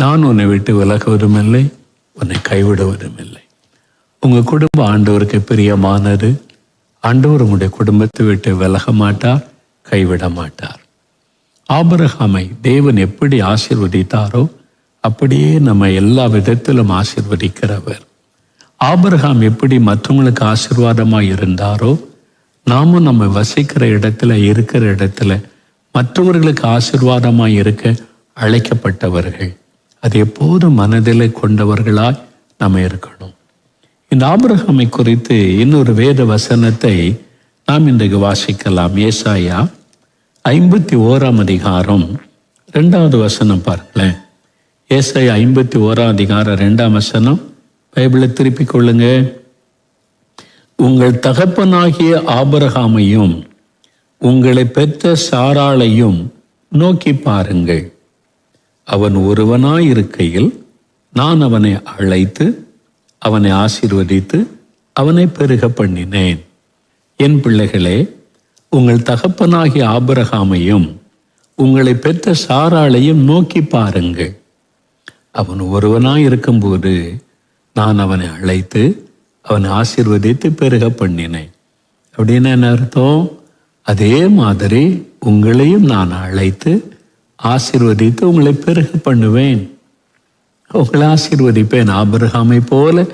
நான் உன்னை விட்டு விலகுவதும் இல்லை, உன்னை கைவிடுவதும் இல்லை. உங்கள் குடும்பம் ஆண்டவருக்கு பிரியமானது. ஆண்டவர் உங்களுடைய குடும்பத்தை விட்டு விலக மாட்டார், கைவிட மாட்டார். ஆபிரகாமை தேவன் எப்படி ஆசீர்வதித்தாரோ அப்படியே நம்ம எல்லா விதத்திலும் ஆசீர்வதிக்கிறவர். ஆபிரகாம் எப்படி மற்றவங்களுக்கு ஆசீர்வாதமாக இருந்தாரோ நாமும் நம்ம வசிக்கிற இடத்துல இருக்கிற இடத்துல மற்றவர்களுக்கு ஆசீர்வாதமாக இருக்க அழைக்கப்பட்டவர்கள். அது எப்போதும் மனதில் கொண்டவர்களாய் நம்ம இருக்கணும். இந்த ஆபிரகாமை குறித்து இன்னொரு வேத வசனத்தை நாம் இன்றைக்கு வாசிக்கலாம். ஏசாயா 51 அதிகாரம் 2வது வசனம் பாருங்களேன். ஏசாயா 51 அதிகாரம் 2ஆம் வசனம். பைபிளை திருப்பிக் கொள்ளுங்க. உங்கள் தகப்பனாகிய ஆபிரகாமையும் உங்களை பெற்ற சாராளையும் நோக்கி பாருங்கள். அவன் ஒருவனாயிருக்கையில் நான் அவனை அழைத்து அவனை ஆசீர்வதித்து அவனை பெருக பண்ணினேன். என் பிள்ளைகளே, உங்கள் தகப்பனாகிய ஆபிரகாமையும் உங்களை பெற்ற சாராளையும் நோக்கி பாருங்கள். அவன் ஒருவனாயிருக்கும்போது நான் அவனை அழைத்து அவனை ஆசீர்வதித்து பெருக பண்ணினேன். அப்படின்னு என்ன அர்த்தம்? அதே மாதிரி உங்களையும் நான் அழைத்து ஆசீர்வதித்து உங்களை பெருக பண்ணுவேன், உங்களை ஆசீர்வதிப்பேன். ஆபிரகாமை போல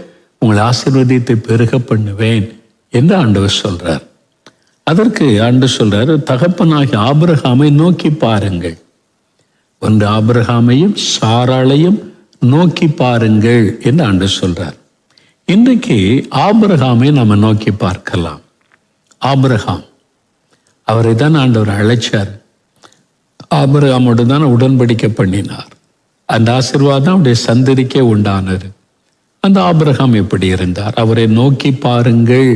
உங்களை ஆசீர்வதித்து பெருக பண்ணுவேன் என்று ஆண்டவர் சொல்றார். அதற்கு ஆண்டவர் சொல்றார், தகப்பனாகி ஆபிரகாமை நோக்கி பாருங்கள். ஒன்று ஆபிரகாமையும் சாராளையும் நோக்கி பாருங்கள் என்று ஆண்டவர் சொல்றார். இன்றைக்கு ஆபிரகாமை நம்ம நோக்கி பார்க்கலாம். ஆபிரகாம், அவரை தான் ஆண்டவர் அழைச்சார். ஆபிரகாமோடு தான் உடன்படிக்கை பண்ணினார். அந்த ஆசீர்வாதம் அவருடைய சந்ததிக்கே உண்டானது. அந்த ஆபிரகாம் எப்படி இருந்தார்? அவரை நோக்கி பாருங்கள்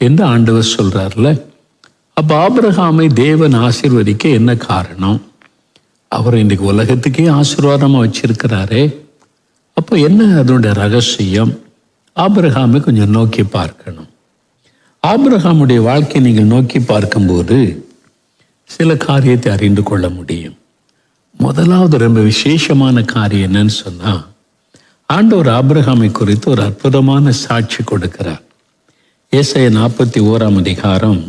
என்று ஆண்டவர் சொல்றார்ல. அப்ப ஆபிரகாமை தேவன் ஆசீர்வதிக்க என்ன காரணம்? அவர் இன்றைக்கு உலகத்துக்கே ஆசீர்வாதமா வச்சிருக்கிறாரே. அப்போ என்ன அதனுடைய ரகசியம்? ஆபிரகாமை கொஞ்சம் நோக்கி பார்க்கணும். ஆபிரகாமுடைய வாழ்க்கையை நீங்கள் நோக்கி பார்க்கும்போது சில காரியத்தை அறிந்து கொள்ள முடியும். முதலாவது ரொம்ப விசேஷமான காரியம் என்னன்னு சொன்னா, ஆண்டவர் ஆபிரகாமை குறித்து ஒரு அற்புதமான சாட்சி கொடுக்கிறார். ஏசாயா 41 அதிகாரம்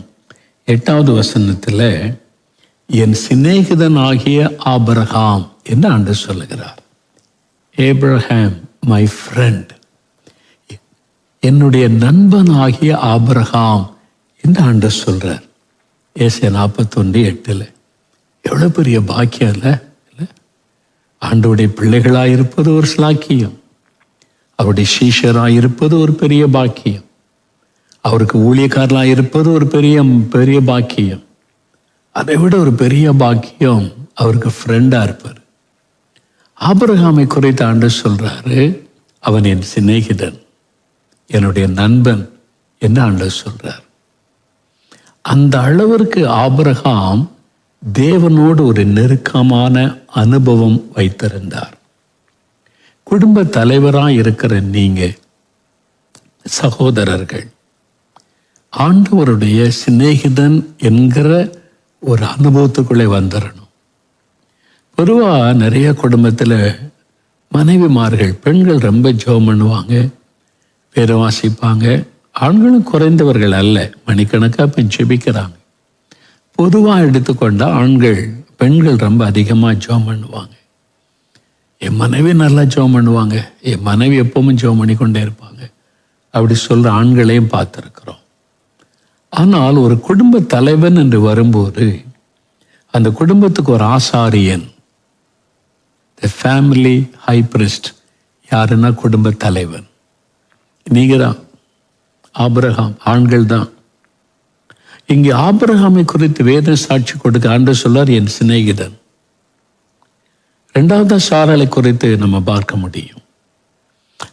8வது வசனத்துல என் சிநேகிதன் ஆகிய ஆபிரகாம் என்று ஆண்டவர் சொல்லுகிறார். ஏப்ரஹாம் மை ஃப்ரெண்ட், என்னுடைய நண்பன் ஆகிய ஆபிரகாம் என்று ஆண்டவர் சொல்றார். ஏசாயா 41:8. எவ்வளவு பெரிய பாக்கியம் இல்லை? ஆண்டவருடைய பிள்ளைகளாயிருப்பது ஒரு ஸ்லாக்கியம், அவருடைய சீஷராயிருப்பது ஒரு பெரிய பாக்கியம், அவருக்கு ஊழியக்காரலாயிருப்பது ஒரு பெரிய பாக்கியம். அதை விட ஒரு பெரிய பாக்கியம் அவருக்கு ஃப்ரெண்டா இருப்பார். ஆபிரகாமை குறித்து ஆண்டவர் சொல்றாரு, அவன் என் சிநேகிதன், என்னுடைய நண்பன் என்று ஆண்டவர் சொல்றார். அந்த அளவிற்கு ஆபிரகாம் தேவனோடு ஒரு நெருக்கமான அனுபவம் வைத்திருந்தார். குடும்ப தலைவராக இருக்கிற நீங்க சகோதரர்கள் ஆண்டவருடைய சிநேகிதன் என்கிற ஒரு அனுபவத்துக்குள்ளே வந்துடணும். பொதுவாக நிறைய குடும்பத்தில் மனைவிமார்கள், பெண்கள் ரொம்ப ஜெபம் பண்ணுவாங்க, வேத வாசிப்பாங்க. ஆண்களும் குறைந்தவர்கள் அல்ல, மணிக்கணக்காக ஜெபிக்கிறாங்க. பொதுவாக எடுத்துக்கொண்டால் ஆண்கள் பெண்கள் ரொம்ப அதிகமாக ஜெபம் பண்ணுவாங்க. என் மனைவி நல்லா ஜெபம் பண்ணுவாங்க, என் மனைவி எப்பவும் ஜெபம் பண்ணிக்கொண்டே இருப்பாங்க அப்படி சொல்கிற ஆண்களையும் பார்த்துருக்குறோம். ஆனால் ஒரு குடும்ப தலைவன் என்று வரும்போது அந்த குடும்பத்துக்கு ஒரு ஆசாரியன், த ஃபேமிலி ஹை பிரிஸ்ட், யாருன்னா குடும்ப தலைவன். நீங்க தான் ஆபிரகாம், ஆண்கள் தான். இங்கே ஆபிரகாமை குறித்து வேத சாட்சி கொடுக்க ஆண்டவர் சொல்லார், என் சிநேகிதன். 2வது சாராளை குறித்து நம்ம பார்க்க முடியும்.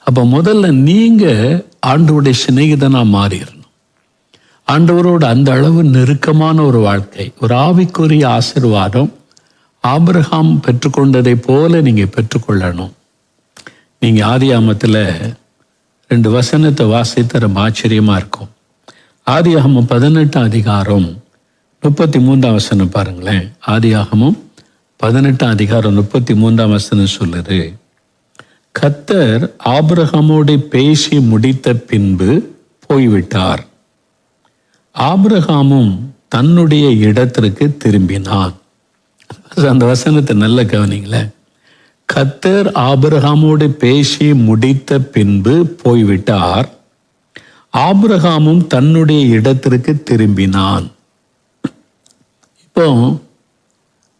அப்ப முதல்ல நீங்க ஆண்டவருடைய சிநேகிதனா மாறிடணும். ஆண்டவரோட அந்த அளவு நெருக்கமான ஒரு வாழ்க்கை, ஒரு ஆவிக்குரிய ஆசீர்வாதம் ஆபிரகாம் பெற்றுக்கொண்டதை போல நீங்க பெற்றுக்கொள்ளணும். நீங்க ஆதியாகமத்தில் 2 வசனத்தை வாசித்த ரொம்ப ஆச்சரியமா இருக்கும். ஆதியாகமம் 18 அதிகாரம் 33 வசனம் பாருங்களேன். ஆதியாகமம் 18 அதிகாரம் 33 வசனம் சொல்லுது, கர்த்தர் ஆபிரகாமோடு பேசி முடித்த பின்பு போய்விட்டார். ஆபிரகாமும் தன்னுடைய இடத்திற்கு திரும்பினான். அந்த வசனத்தை நல்ல கவனிங்களேன். கர்த்தர் ஆபிரகாமோடு பேசி முடித்த பின்பு போய்விட்டார். ஆபிரகாமும் தன்னுடைய இடத்திற்கு திரும்பினான். இப்போ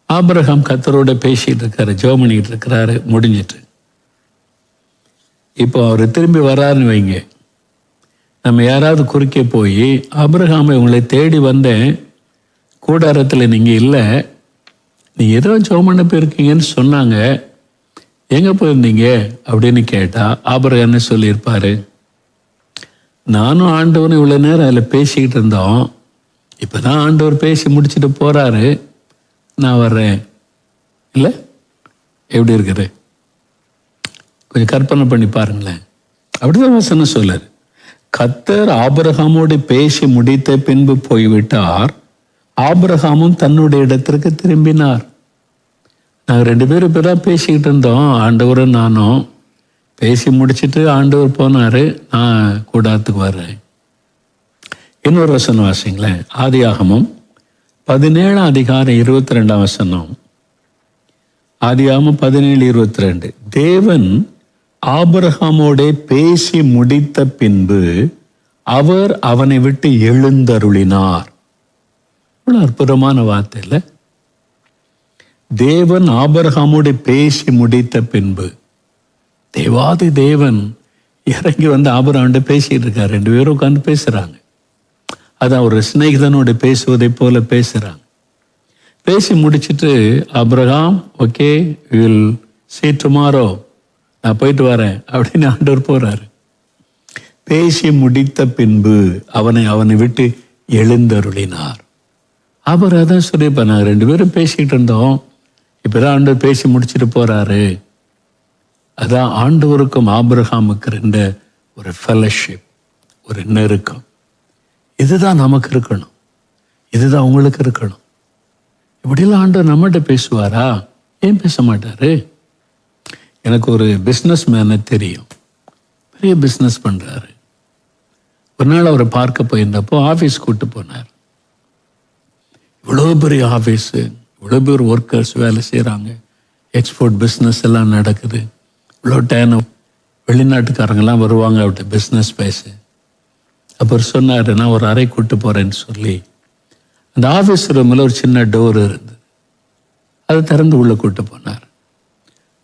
ஆபிரகாம் கர்த்தரோட பேசிட்டு இருக்காரு, ஜெபம் பண்ணிட்டு இருக்கிறாரு, முடிஞ்சிட்டு. இப்போ அவர் திரும்பி வராருன்னு வைங்க, நம்ம யாராவது குறுக்கே போய், ஆபிரகாமை உங்களை தேடி வந்தேன், கூடாரத்தில் நீங்கள் இல்லை, நீங்கள் ஏதோ ஜெபம் பண்ண போயிருக்கீங்கன்னு சொன்னாங்க, எங்கே போயிருந்தீங்க அப்படின்னு கேட்டால் ஆபிரகாம் என்ன சொல்லியிருப்பாரு? நானும் ஆண்டவனும் இவ்வளோ நேரம் அதில் பேசிக்கிட்டு இருந்தோம், இப்போ தான் ஆண்டவர் பேசி முடிச்சுட்டு போகிறாரு, நான் வர்றேன். இல்லை, எப்படி இருக்குது? கொஞ்சம் கற்பனை பண்ணி பாருங்களேன். அப்படிதான் வசனம் சொல்லுது. கர்த்தர் ஆபிரகாமோடு பேசி முடித்த பின்பு போய்விட்டார். ஆபிரகாமும் தன்னுடைய இடத்திற்கு திரும்பினார். நாங்கள் 2 பேரும் இப்போ தான் பேசிக்கிட்டு இருந்தோம், ஆண்டவரும் நானும். பேசி முடிச்சுட்டு ஆண்டவர் போனார், நான் கூடாரத்துக்கு வர்றேன். இன்னொரு வசனம் வாசிங்களேன். ஆதியாகமம் 17 அதிகாரம் 22 வசனம். ஆதியாகமம் 17:22. தேவன் ஆபிரகாமோடே பேசி முடித்த பின்பு அவர் அவனை விட்டு எழுந்தருளினார். அற்புதமான வார்த்தை இல்லை? தேவன் ஆபிரகாமோடு பேசி முடித்த பின்பு, தேவாதி தேவன் இறங்கி வந்து ஆபிரகாமோட பேசிட்டு இருக்காரு. 2 பேரும் உட்காந்து பேசுறாங்க. அதான் ஒரு சிநேகிதனோடு பேசுவதை போல பேசுறாங்க. பேசி முடிச்சுட்டு Abraham, okay, will see tomorrow, நான் போயிட்டு வரேன் அப்படின்னு ஆண்டவர் போறாரு. பேசி முடித்த பின்பு அவனை விட்டு எழுந்தருளினார். அவர் அதான் சொல்லிப்பா, நாங்கள் 2 பேரும் பேசிக்கிட்டு இருந்தோம், இப்பதான் ஆண்டவர் பேசி முடிச்சுட்டு போறாரு. அதான் ஆண்டவருக்கும் ஆபிரகாமுக்கு இருந்த ஒரு ஃபெலோஷிப், ஒரு நெருக்கம். இதுதான் நமக்கு இருக்கணும், இதுதான் உங்களுக்கு இருக்கணும். இப்படிலாம் ஆண்டவர் நம்மகிட்ட பேசுவாரா? ஏன் பேச மாட்டாரு? எனக்கு ஒரு பிஸ்னஸ் மேனை தெரியும், பெரிய பிஸ்னஸ் பண்ணுறாரு. ஒரு நாள் அவரை பார்க்க போயிருந்தப்போ ஆஃபீஸ் கூப்பிட்டு போனார். இவ்வளோ பெரிய ஆஃபீஸு, இவ்வளோ பேர் ஒர்க்கர்ஸ் வேலை செய்கிறாங்க, எக்ஸ்போர்ட் பிஸ்னஸ் எல்லாம் நடக்குது, இவ்வளோ வெளிநாட்டுக்காரங்கெல்லாம் வருவாங்க அவர்கிட்ட பிஸ்னஸ் பேச. அப்புறம் சொன்னார், நான் ஒரு அறை கூப்பிட்டு போகிறேன்னு சொல்லி அந்த ஆஃபீஸ் ரூமில் ஒரு சின்ன டோர் இருந்தது, அதை திறந்து உள்ளே கூப்பிட்டு போனார்.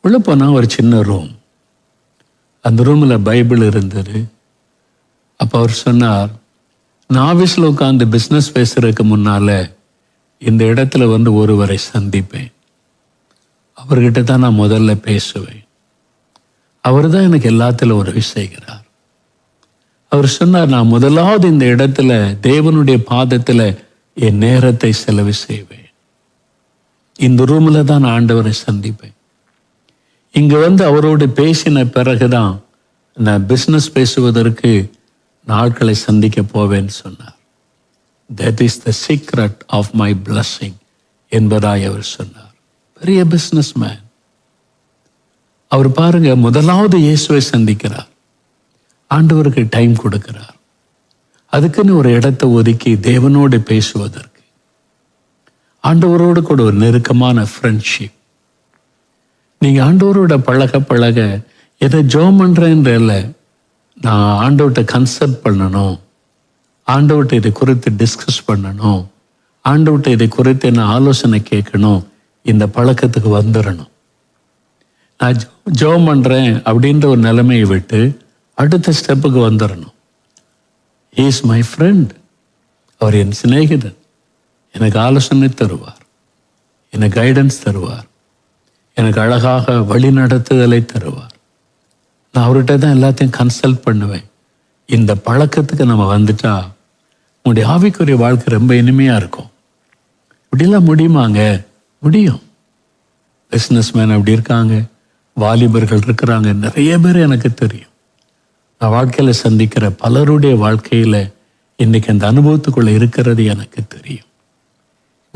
உள்ளே போனால் ஒரு சின்ன ரூம், அந்த ரூமில் பைபிள் இருந்தது. அப்போ அவர் சொன்னார், நான் ஆஃபீஸில் உட்காந்து பிஸ்னஸ் பேசுறதுக்கு முன்னால் இந்த இடத்துல வந்து ஒருவரை சந்திப்பேன், அவர்கிட்ட தான் நான் முதல்ல பேசுவேன், அவர் தான் எனக்கு எல்லாத்திலும் உதவி செய்கிறார். அவர் சொன்னார், நான் முதலாவது இந்த இடத்துல தேவனுடைய பாதத்தில் என் நேரத்தை செலவு செய்வேன், இந்த ரூமில் தான் நான் ஆண்டவரை சந்திப்பேன். இங்கே வந்து அவரோடு பேசின பிறகுதான் நான் பிஸ்னஸ் பேசுவதற்கு நாட்களை சந்திக்க போவேன்னு சொன்னார். That is the secret of my blessing என்பதாய் அவர் சொன்னார். பெரிய பிஸ்னஸ் மேன். அவர் பாருங்க, முதலாவது இயேசுவை சந்திக்கிறார், ஆண்டவருக்கு டைம் கொடுக்கிறார், அதுக்குன்னு ஒரு இடத்தை ஒதுக்கி தேவனோடு பேசுவதற்கு, ஆண்டவரோடு கூட ஒரு நெருக்கமான ஃப்ரெண்ட்ஷிப். நீங்க ஆண்டவரோட பழக பழக எதை ஜெபம் பண்றேன்ற, நான் ஆண்டவர்கிட்ட கன்சல்ட் பண்ணணும், ஆண்டவர்கிட்ட இதை குறித்து டிஸ்கஸ் பண்ணணும், ஆண்டவர்கிட்ட இதை குறித்து என்ன ஆலோசனை கேட்கணும், இந்த பழக்கத்துக்கு வந்துடணும். நான் ஜெபம் பண்றேன் அப்படின்ற ஒரு நிலைமையை விட்டு அடுத்த ஸ்டெப்புக்கு வந்துடணும். He is my friend, அவர் என் சிநேகிதன், எனக்கு ஆலோசனை தருவார், எனக்கு கைடன்ஸ் தருவார், எனக்கு அழகாக வழி நடத்துதலை தருவார். நான் அவர்கிட்ட தான் எல்லாத்தையும் கன்சல்ட் பண்ணுவேன். இந்த பழக்கத்துக்கு நம்ம வந்துட்டா உங்களுடைய ஆவிக்குரிய வாழ்க்கை ரொம்ப இனிமையாக இருக்கும். இப்படிலாம் முடியுமாங்க? முடியும். பிஸ்னஸ் மேன் அப்படி இருக்காங்க, வாலிபர்கள் இருக்கிறாங்க, நிறைய பேர் எனக்கு தெரியும். நான் வாழ்க்கையில் சந்திக்கிற பலருடைய வாழ்க்கையில் இன்னைக்கு அந்த அனுபவத்துக்குள்ளே இருக்கிறது எனக்கு தெரியும்.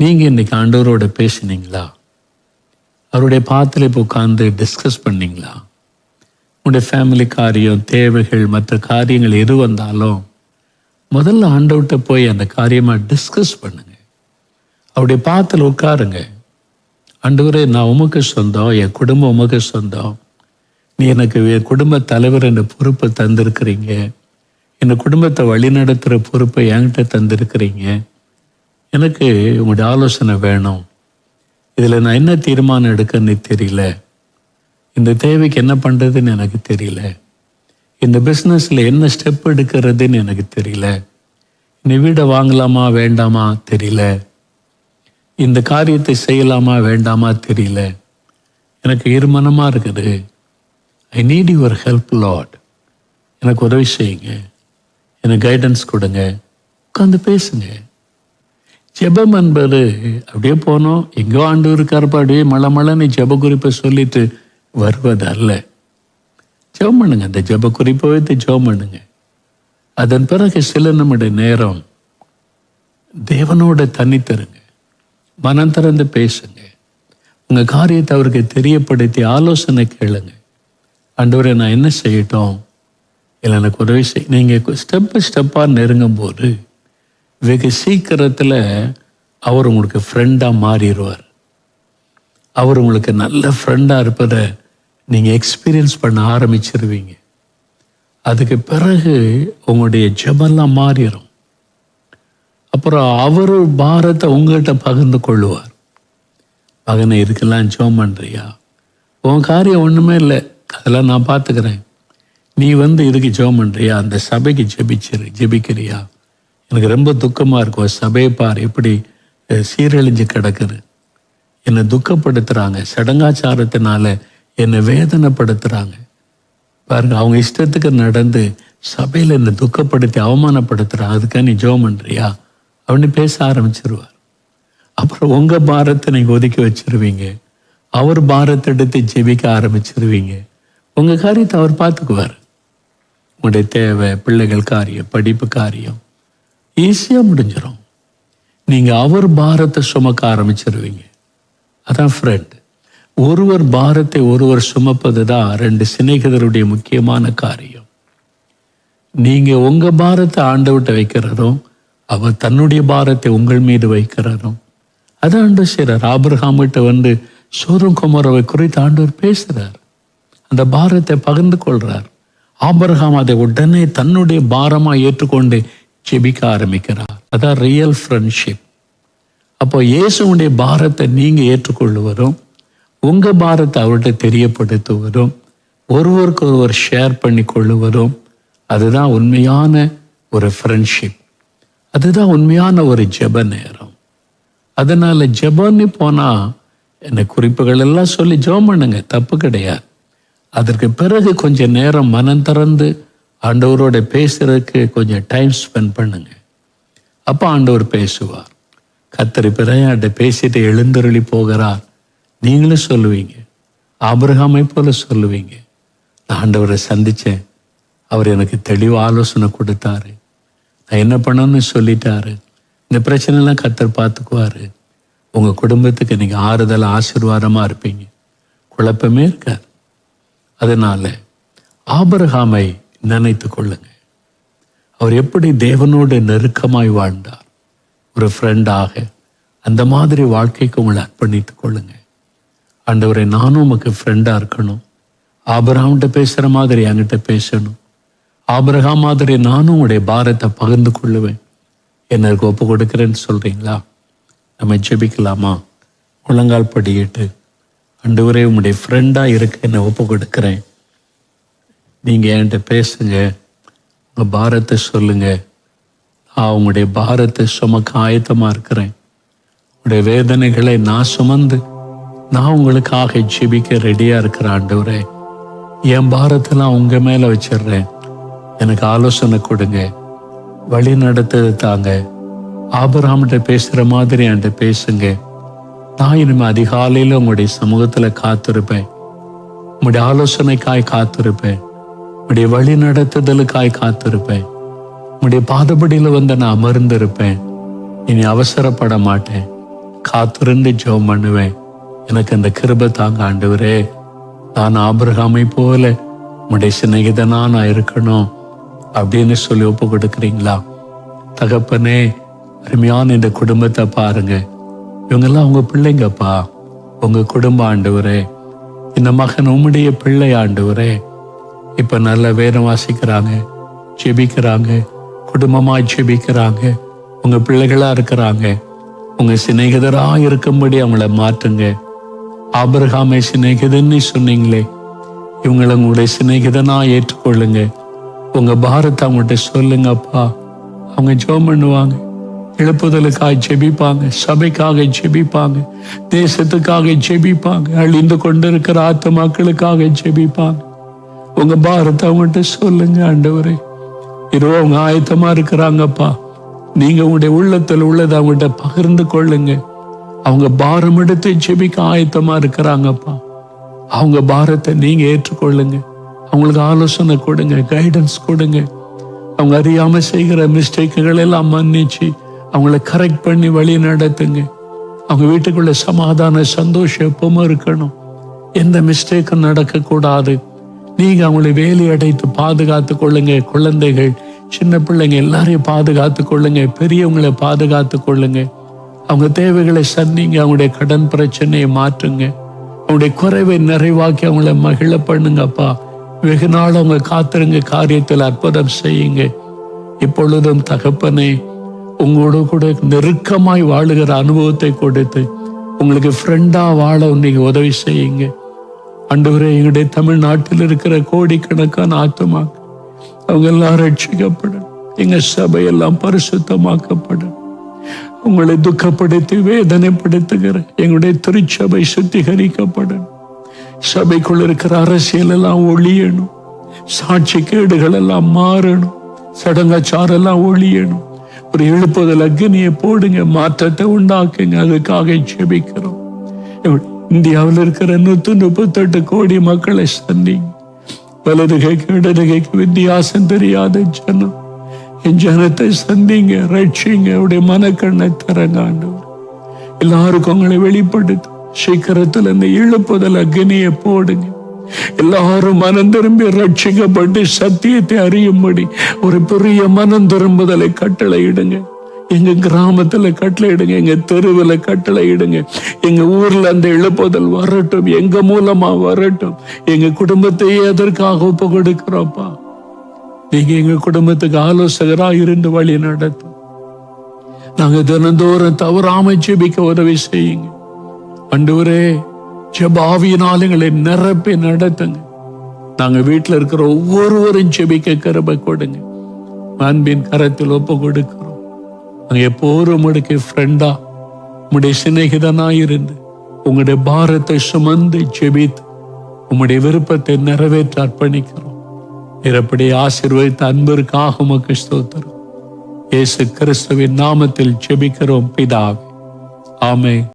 நீங்கள் இன்னைக்கு ஆண்டவரோட பேசினீங்களா? அவருடைய பாத்தில் இப்போ உட்காந்து டிஸ்கஸ் பண்ணீங்களா? உங்களுடைய ஃபேமிலி காரியம், தேவைகள், மற்ற காரியங்கள் எது வந்தாலும் முதல்ல ஆண்டவர்கிட்ட போய் அந்த காரியமாக டிஸ்கஸ் பண்ணுங்க. அவருடைய பாத்தில் உட்காருங்க. ஆண்டவரே, நான் உமக்கு சொந்தம், என் குடும்பம் உமக்கு சொந்தம். நீ எனக்கு என் குடும்ப தலைவர் என்ற பொறுப்பை தந்திருக்கிறீங்க. என் குடும்பத்தை வழிநடத்துகிற பொறுப்பை என்கிட்ட தந்திருக்கிறீங்க. எனக்கு உங்களுடைய ஆலோசனை வேணும். இதில் நான் என்ன தீர்மானம் எடுக்கன்னு தெரியல. இந்த தேவைக்கு என்ன பண்ணுறதுன்னு எனக்கு தெரியல. இந்த பிஸ்னஸில் என்ன ஸ்டெப் எடுக்கிறதுன்னு எனக்கு தெரியல. இந்த வீடை வாங்கலாமா வேண்டாமா தெரியல. இந்த காரியத்தை செய்யலாமா வேண்டாமா தெரியல. எனக்கு இருமனமாக இருக்குது. I need your help Lord. எனக்கு உதவி செய்யுங்க, எனக்கு கைடன்ஸ் கொடுங்க. உட்காந்து பேசுங்க. ஜெபம் என்பது அப்படியே போனோம், எங்கோ ஆண்டு இருக்காருப்பா, அப்படியே மழை ஜெப குறிப்பை சொல்லிட்டு வருவது அல்ல. ஜெபம் பண்ணுங்க. அந்த ஜெப குறிப்பை வைத்து ஜெபம் பண்ணுங்க. அதன் பிறகு சில நம்முடைய நேரம் தேவனோட தனித்தருங்க. மனம் திறந்து பேசுங்க. உங்கள் காரியத்தை அவருக்கு தெரியப்படுத்தி ஆலோசனை கேளுங்க. ஆண்டவரே, நான் என்ன செய்யட்டும், இல்லை எனக்கு உதவி செய். நீங்கள் ஸ்டெப்பாக நெருங்கும் போது வெகு சீக்கிரத்தில் அவர் உங்களுக்கு ஃப்ரெண்டாக மாறிடுவார். அவர் உங்களுக்கு நல்ல ஃப்ரெண்டாக இருப்பதை நீங்கள் எக்ஸ்பீரியன்ஸ் பண்ண ஆரம்பிச்சிருவீங்க. அதுக்கு பிறகு உங்களுடைய ஜெபம்லாம் மாறிடும். அப்புறம் அவர் பாரத்தை உங்கள்கிட்ட பகிர்ந்து கொள்ளுவார். மகனை இதுக்கெல்லாம் ஜெபம் பண்ணுறியா? உன் காரியம் ஒன்றுமே இல்லை, அதெல்லாம் நான் பார்த்துக்கிறேன். நீ இதுக்கு ஜெபம் பண்ணுறியா? அந்த சபைக்கு ஜெபிக்கிறியா? எனக்கு ரொம்ப துக்கமாக இருக்கும். சபையை பார் எப்படி சீரழிஞ்சு கிடக்குது. என்னை துக்கப்படுத்துகிறாங்க. சடங்காச்சாரத்தினால என்னை வேதனைப்படுத்துகிறாங்க. பாருங்க, அவங்க இஷ்டத்துக்கு நடந்து சபையில் என்னை துக்கப்படுத்தி அவமானப்படுத்துகிறாங்க. அதுக்காக நீ ஜெபம் பண்ணுறியா அப்படின்னு பேச ஆரம்பிச்சிருவார். அப்புறம் உங்கள் பாரத்தை நீங்கள் ஒதுக்கி வச்சிருவீங்க. அவர் பாரத்தை எடுத்து ஜெபிக்க ஆரம்பிச்சிருவீங்க. உங்கள் காரியத்தை அவர் பார்த்துக்குவார். உங்களுடைய தேவை, பிள்ளைகள் காரியம், படிப்பு காரியம் ஈஸியாக முடிஞ்சிடும். நீங்கள் அவர் பாரத்தை சுமக்க ஆரம்பிச்சிருவீங்க. அதான் ஃப்ரெண்ட். ஒருவர் பாரத்தை ஒருவர் சுமப்பது தான் ரெண்டு சிநேகிதருடைய முக்கியமான காரியம். நீங்கள் உங்கள் பாரத்தை ஆண்டவர்கிட்ட வைக்கிறதும் அவர் தன்னுடைய பாரத்தை உங்கள் மீது வைக்கிறதும் அதான் ஆண்டவர் செய்கிறார். ஆபிரகாம்கிட்ட சோதோம் கொமோராவை குறித்து ஆண்டவர் பேசுகிறார். அந்த பாரத்தை பகிர்ந்து கொள்கிறார். ஆபிரகாம் அதை உடனே தன்னுடைய பாரமாக ஏற்றுக்கொண்டு ஜெபிக்க ஆரம்பிக்கிறார். அதான் ரியல் ஃப்ரெண்ட்ஷிப். அப்போ இயேசுடைய பாரத்தை நீங்கள் ஏற்றுக்கொள்ளுவதும் உங்கள் பாரத்தை அவர்கிட்ட தெரியப்படுத்துவதும் ஒருவருக்கு ஒருவர் ஷேர் பண்ணி கொள்ளுவதும் அதுதான் உண்மையான ஒரு ஃப்ரெண்ட்ஷிப். அதுதான் உண்மையான ஒரு ஜெப நேரம். அதனால் ஜெபம்னு போனால் என்ன குறிப்புகள் எல்லாம் சொல்லி ஜெபம் பண்ணுங்க, தப்பு கிடையாது. அதற்கு பிறகு கொஞ்சம் நேரம் மனம் திறந்து ஆண்டவரோட பேசுறதுக்கு கொஞ்சம் டைம் ஸ்பெண்ட் பண்ணுங்க. அப்போ ஆண்டவர் பேசுவார். கர்த்தர் பிறையாண்ட பேசிட்டு எழுந்தருளி போகிறார். நீங்களும் சொல்லுவீங்க, ஆபிரகாமை போல சொல்லுவீங்க, நான் ஆண்டவரை சந்தித்தேன், அவர் எனக்கு தெளிவு ஆலோசனை கொடுத்தாரு, நான் என்ன பண்ணணும்னு சொல்லிட்டாரு, இந்த பிரச்சனைலாம் கர்த்தர் பார்த்துக்குவாரு. உங்கள் குடும்பத்துக்கு நீங்கள் ஆறுதல் ஆசீர்வாதமாக இருப்பீங்க, குழப்பமே இருக்காது. அதனால ஆபிரகாமை நினைத்து கொள்ளுங்க. அவர் எப்படி தேவனோடு நெருக்கமாய் வாழ்ந்தார், ஒரு ஃப்ரெண்டாக. அந்த மாதிரி வாழ்க்கைக்கு உங்களை அர்ப்பணித்துக் கொள்ளுங்க. ஆண்டவரை, நானும் உமக்கு ஃப்ரெண்டாக இருக்கணும். ஆபிரகாம்கிட்ட பேசுகிற மாதிரி என்கிட்ட பேசணும். ஆபிரகாம் மாதிரி நானும் உங்களுடைய பாரத்தை பகிர்ந்து கொள்ளுவேன். எனக்கு ஒப்பு கொடுக்குறேன்னு சொல்கிறீங்களா? நம்ம ஜெபிக்கலாமா? முழங்கால் படியிட்டு, ஆண்டவரே, உங்களுடைய ஃப்ரெண்டாக இருக்க என்னை ஒப்பு கொடுக்குறேன். நீங்கள் என்கிட்ட பேசுங்க, உங்கள் பாரத்தை சொல்லுங்கள். நான் உங்களுடைய பாரத்தை சுமக்க ஆயத்தமாக இருக்கிறேன். உங்களுடைய வேதனைகளை நான் சுமந்து நான் உங்களுக்காக ஜெபிக்க ரெடியாக இருக்கிறேன். ஆண்டவரே, என் பாரத்தெல்லாம் உங்கள் மேலே வச்சிடுறேன். எனக்கு ஆலோசனை கொடுங்க, வழி நடத்துறது தாங்க. ஆபிரகாம்கிட்ட பேசுகிற மாதிரி என்கிட்ட பேசுங்க. நான் இனிமேல் அதிகாலையில் உங்களுடைய சமூகத்தில் காத்திருப்பேன். உங்களுடைய ஆலோசனைக்காய் காத்திருப்பேன். உங்களுடைய வழி நடத்துதலுக்காய் காத்திருப்பேன். உங்களுடைய பாதபடியில் நான் அமர்ந்திருப்பேன். இனி அவசரப்பட மாட்டேன். காத்திருந்து ஜெபம் பண்ணுவேன். எனக்கு அந்த கிருபை தாங்க ஆண்டவரே. நான் ஆபிரகாமை போல உங்களுடைய சிநேகிதனா நான் இருக்கணும் அப்படின்னு சொல்லி ஒப்பு கொடுக்குறீங்களா? தகப்பனே, அருமையான இந்த குடும்பத்தை பாருங்க. இவங்கெல்லாம் உங்க பிள்ளைங்கப்பா, உங்க குடும்ப ஆண்டவரே. இந்த மகன் உம்முடைய பிள்ளை ஆண்டவரே. இப்ப நல்ல வேதம் வாசிக்கிறாங்க, ஜெபிக்கிறாங்க, குடும்பமா ஜெபிக்கிறாங்க, உங்க பிள்ளைகளா இருக்கிறாங்க. உங்க சிநேகிதரா இருக்கும்படி அவங்கள மாற்றுங்க. ஆபிரகாமை சிநேகிதன்னு சொன்னீங்களே, இவங்களை உங்களுடைய சிநேகிதனா ஏற்றுக்கொள்ளுங்க. உங்க பாரத்தை அவங்கள்ட்ட சொல்லுங்கப்பா. அவங்க ஜெபம் பண்ணுவாங்க, எழுப்புதலுக்காக ஜெபிப்பாங்க, சபைக்காக ஜெபிப்பாங்க, தேசத்துக்காக ஜெபிப்பாங்க, அழிந்து கொண்டிருக்கிற ஆத்துமாக்களுக்காக ஜெபிப்பாங்க. உங்க பாரத்தை அவங்கள்ட்ட சொல்லுங்க ஆண்டவரே. இரவு அவங்க ஆயத்தமா இருக்கிறாங்கப்பா. நீங்க உங்களுடைய உள்ளத்துல உள்ளதை அவங்கள்ட்ட பகிர்ந்து கொள்ளுங்க. அவங்க பாரம் எடுத்து ஜெபிக்க ஆயத்தமா இருக்கிறாங்கப்பா. அவங்க பாரத்தை நீங்க ஏற்றுக்கொள்ளுங்க. அவங்களுக்கு ஆலோசனை கொடுங்க, கைடன்ஸ் கொடுங்க. அவங்க அறியாம செய்கிற மிஸ்டேக்குகள் எல்லாம் மன்னிச்சு அவங்கள கரெக்ட் பண்ணி வழி நடத்துங்க. அவங்க வீட்டுக்குள்ள சமாதான சந்தோஷம் எப்பவும் இருக்கணும். எந்த மிஸ்டேக்கும் நடக்க கூடாது. நீங்க அவங்களை வேலி அடைத்து பாதுகாத்து கொள்ளுங்க. குழந்தைகள், சின்ன பிள்ளைங்க எல்லாரையும் பாதுகாத்து கொள்ளுங்க. பெரியவங்களை பாதுகாத்து கொள்ளுங்க. அவங்க தேவைகளை சந்திங்க. அவங்களுடைய கடன் பிரச்சனையை மாற்றுங்க. அவங்களுடைய குறைவை நிறைவாக்கி அவங்கள மகிழ பண்ணுங்கப்பா. வெகு நாள் அவங்க காத்திருங்க. காரியத்தில் அற்புதம் செய்யுங்க. இப்பொழுதும் தகப்பனே, உங்களோட கூட நெருக்கமாய் வாழுகிற அனுபவத்தை கொடுத்து உங்களுக்கு ஃப்ரெண்டா வாழ நீங்க உதவி செய்யுங்க ஆண்டவரே. எங்களுடைய தமிழ்நாட்டில் இருக்கிற கோடிக்கணக்கான ஆத்துமாக்கள் அவங்க எல்லாம் ரட்சிக்கப்படும். எங்க சபையெல்லாம் பரிசுத்தமாக்கப்படும். உங்களை துக்கப்படுத்தி வேதனைப்படுத்துகிற எங்களுடைய திருச்சபை சுத்திகரிக்கப்படும். சபைக்குள் இருக்கிற அரசியல் எல்லாம் ஒழியணும். சாட்சி கேடுகள் எல்லாம் மாறணும். சடங்காச்சாரெல்லாம் ஒழியணும். ஒரு எழுப்புதல் அக்னியை போடுங்க, மாற்றத்தை உண்டாக்குங்க. அதுக்காக ஜெபிக்கிறோம். இந்தியாவில் இருக்கிற 138 கோடி மக்களை சந்திங்க. வலதுகைக்கு இடதுகைக்கு வித்தியாசம் தெரியாத ஜனம், என் ஜனத்தை சந்திங்க, ரட்சிங்க. அவருடைய மனக்கண்ணை தரங்க ஆண்டவர். எல்லாருக்கும் உங்களை வெளிப்படுத்தும். சீக்கிரத்தில் இந்த எழுப்புதல் அக்னியை போடுங்க. எல்லாரும் மனம் திரும்பி ரட்சிக்கப்பட்டு சத்தியத்தை அறியும்படி ஒரு பெரிய மனம் திரும்புதலை கட்டளையிடுங்க. எங்க கிராமத்துல கட்டளையிடுங்க, எங்க தெருவில் கட்டளையிடுங்க. எங்க ஊர்ல அந்த எழுப்புதல் வரட்டும், எங்க மூலமா வரட்டும். எங்க குடும்பத்தையே அதற்காக ஒப்பு கொடுக்கிறோம்ப்பா. நீங்க எங்க குடும்பத்துக்கு ஆலோசகரா இருந்து வழி நடத்தும். நாங்க தினந்தோறும் தவறாம ஜெபிக்க உதவி செய்யுங்க ஆண்டவரே. ஜெபாவியினால் எங்களை நிரப்பி நடத்துங்க. நாங்க வீட்டுல இருக்கிற ஒவ்வொருவரும் ஜெபிக்க கிருபை கொடுங்க. அன்பின் கரத்தில் ஒப்பு கொடுக்கிறோம். நாங்க எப்போதும் உங்களுடைய ஃப்ரெண்டா, உங்களுடைய சிநேகிதனா இருந்து உங்களுடைய பாரத்தை சுமந்து ஜெபித்து உங்களுடைய விருப்பத்தை நிறைவேற்ற அர்ப்பணிக்கிறோம். நிரப்படி ஆசீர்வதித்த அன்பிற்காக உமக்கு ஸ்தோத்திரம். இயேசு கிறிஸ்துவின் நாமத்தில் ஜெபிக்கிறோம் பிதாவே. ஆமென்.